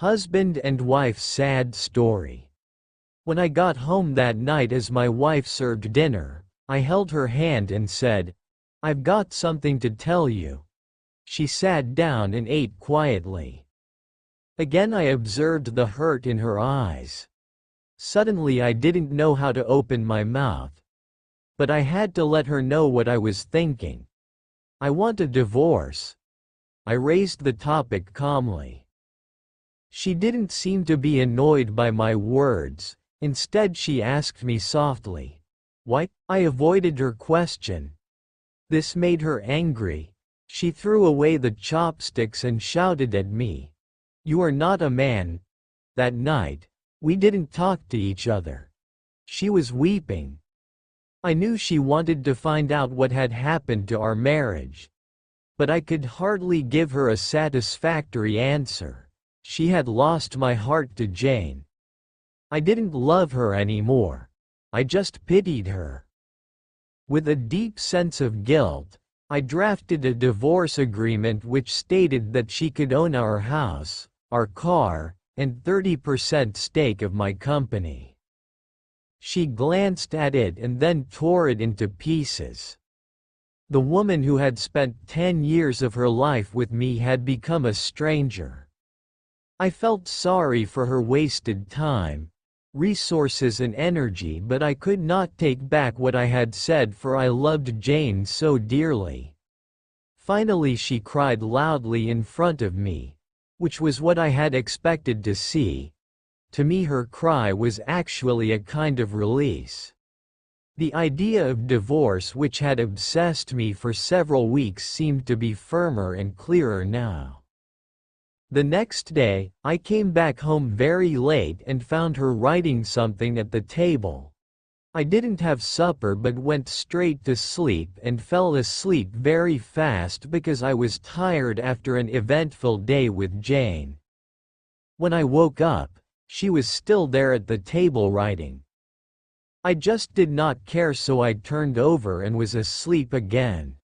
Husband and wife sad story. When I got home that night as my wife served dinner, I held her hand and said, "I've got something to tell you." She sat down and ate quietly. Again I observed the hurt in her eyes. Suddenly I didn't know how to open my mouth. But I had to let her know what I was thinking. "I want a divorce." I raised the topic calmly. She didn't seem to be annoyed by my words. Instead she asked me softly, "Why?" I avoided her question. This made her angry. She threw away the chopsticks and shouted at me, "You are not a man." That night, we didn't talk to each other. She was weeping. I knew she wanted to find out what had happened to our marriage. But I could hardly give her a satisfactory answer. She had lost my heart to Jane. I didn't love her anymore. I just pitied her. With a deep sense of guilt, I drafted a divorce agreement which stated that she could own our house, our car, and 30% stake of my company. She glanced at it and then tore it into pieces. The woman who had spent 10 years of her life with me had become a stranger. I felt sorry for her wasted time, resources and energy, but I could not take back what I had said, for I loved Jane so dearly. Finally she cried loudly in front of me, which was what I had expected to see. To me her cry was actually a kind of release. The idea of divorce, which had obsessed me for several weeks, seemed to be firmer and clearer now. The next day, I came back home very late and found her writing something at the table. I didn't have supper but went straight to sleep and fell asleep very fast because I was tired after an eventful day with Jane. When I woke up, she was still there at the table writing. I just did not care, so I turned over and was asleep again.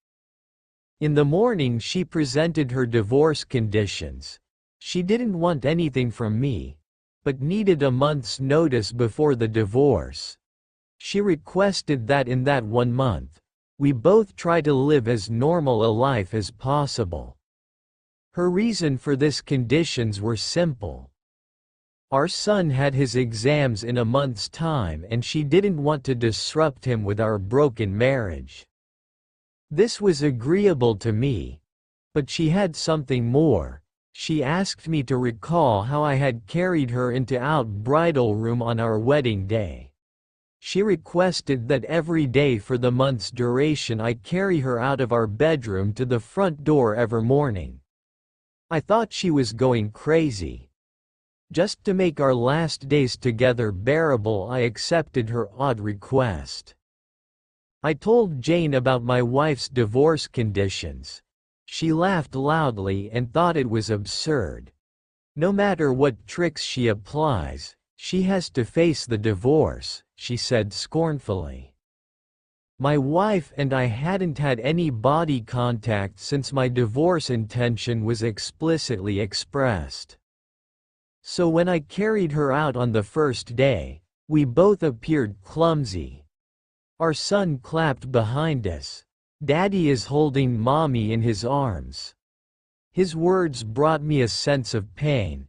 In the morning she presented her divorce conditions. She didn't want anything from me, but needed a month's notice before the divorce. She requested that in that 1 month, we both try to live as normal a life as possible. Her reason for this conditions were simple. Our son had his exams in a month's time and she didn't want to disrupt him with our broken marriage. This was agreeable to me, but she had something more. She asked me to recall how I had carried her into our bridal room on our wedding day. She requested that every day for the month's duration I carry her out of our bedroom to the front door every morning. I thought she was going crazy. Just to make our last days together bearable, I accepted her odd request. I told Jane about my wife's divorce conditions. She laughed loudly and thought it was absurd. No matter what tricks she applies, she has to face the divorce, she said scornfully. My wife and I hadn't had any body contact since my divorce intention was explicitly expressed. So when I carried her out on the first day, we both appeared clumsy. Our son clapped behind us. "Daddy is holding mommy in his arms." His words brought me a sense of pain.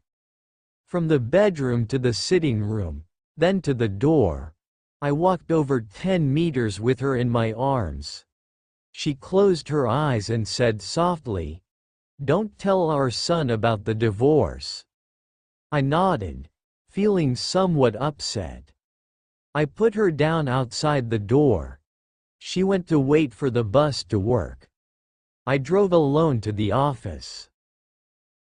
From the bedroom to the sitting room, then to the door, I walked over 10 meters with her in my arms. She closed her eyes and said softly, "Don't tell our son about the divorce." I nodded, feeling somewhat upset. I put her down outside the door. She went to wait for the bus to work. I drove alone to the office.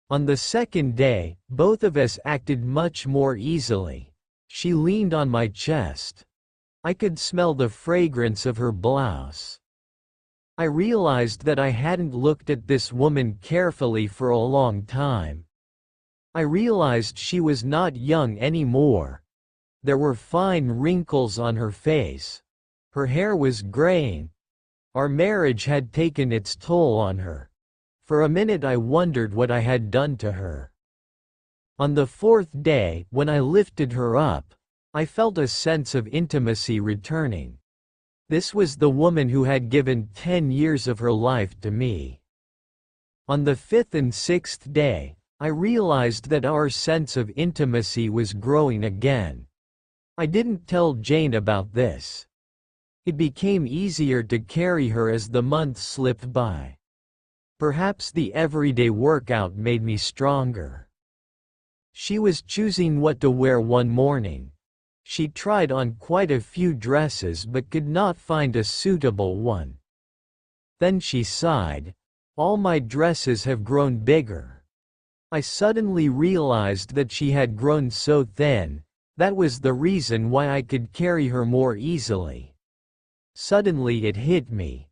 On the second day, both of us acted much more easily. She leaned on my chest. I could smell the fragrance of her blouse. I realized that I hadn't looked at this woman carefully for a long time. I realized she was not young anymore. There were fine wrinkles on her face. Her hair was graying. Our marriage had taken its toll on her. For a minute I wondered what I had done to her. On the fourth day, when I lifted her up, I felt a sense of intimacy returning. This was the woman who had given 10 years of her life to me. On the fifth and sixth day, I realized that our sense of intimacy was growing again. I didn't tell Jane about this. It became easier to carry her as the months slipped by. Perhaps the everyday workout made me stronger. She was choosing what to wear one morning. She tried on quite a few dresses but could not find a suitable one. Then she sighed, "All my dresses have grown bigger." I suddenly realized that she had grown so thin. That was the reason why I could carry her more easily. Suddenly it hit me.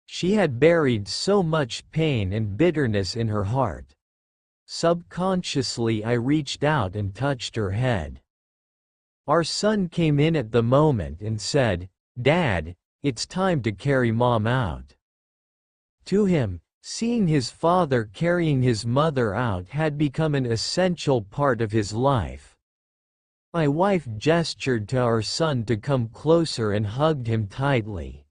She had buried so much pain and bitterness in her heart. Subconsciously I reached out and touched her head. Our son came in at the moment and said, "Dad, it's time to carry Mom out." To him, seeing his father carrying his mother out had become an essential part of his life. My wife gestured to our son to come closer and hugged him tightly.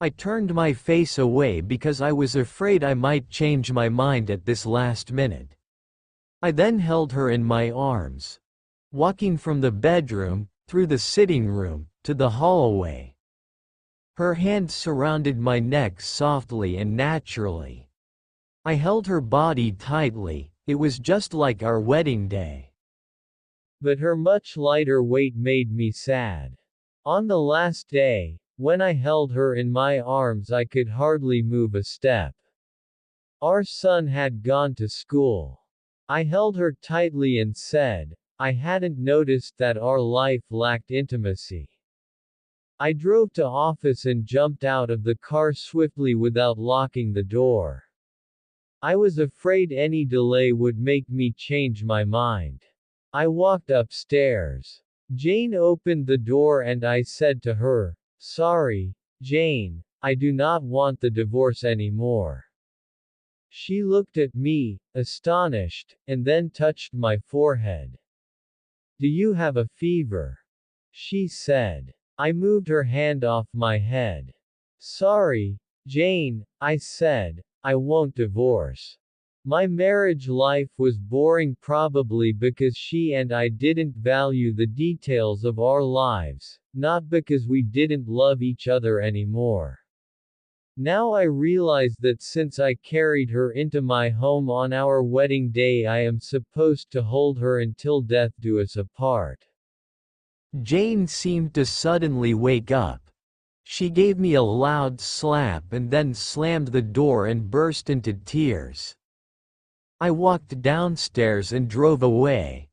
I turned my face away because I was afraid I might change my mind at this last minute. I then held her in my arms, walking from the bedroom, through the sitting room, to the hallway. Her hand surrounded my neck softly and naturally. I held her body tightly. It was just like our wedding day. But her much lighter weight made me sad. On the last day, when I held her in my arms, I could hardly move a step. Our son had gone to school. I held her tightly and said, I hadn't noticed that our life lacked intimacy. I drove to office and jumped out of the car swiftly without locking the door. I was afraid any delay would make me change my mind. I walked upstairs. Jane opened the door and I said to her, "Sorry, Jane, I do not want the divorce anymore." She looked at me, astonished, and then touched my forehead. "Do you have a fever?" she said. I moved her hand off my head. "Sorry, Jane," I said, "I won't divorce. My marriage life was boring, probably because she and I didn't value the details of our lives, not because we didn't love each other anymore. Now I realize that since I carried her into my home on our wedding day, I am supposed to hold her until death do us apart." Jane seemed to suddenly wake up. She gave me a loud slap and then slammed the door and burst into tears. I walked downstairs and drove away.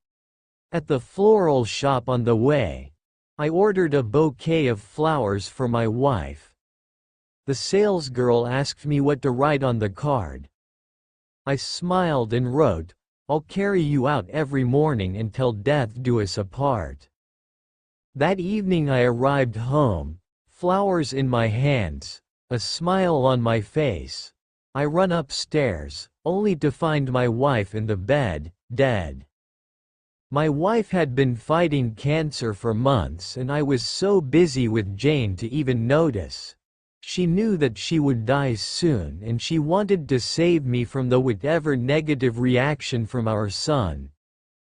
At the floral shop on the way, I ordered a bouquet of flowers for my wife. The salesgirl asked me what to write on the card. I smiled and wrote, "I'll carry you out every morning until death do us apart." That evening I arrived home, flowers in my hands, a smile on my face. I run upstairs, only to find my wife in the bed, dead. My wife had been fighting cancer for months and I was so busy with Jane to even notice. She knew that she would die soon and she wanted to save me from the whatever negative reaction from our son,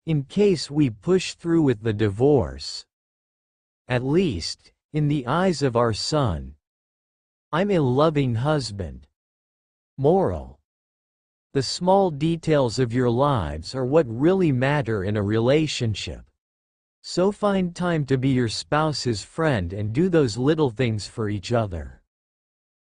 in case we push through with the divorce. At least, in the eyes of our son, I'm a loving husband. Moral: the small details of your lives are what really matter in a relationship. So find time to be your spouse's friend and do those little things for each other.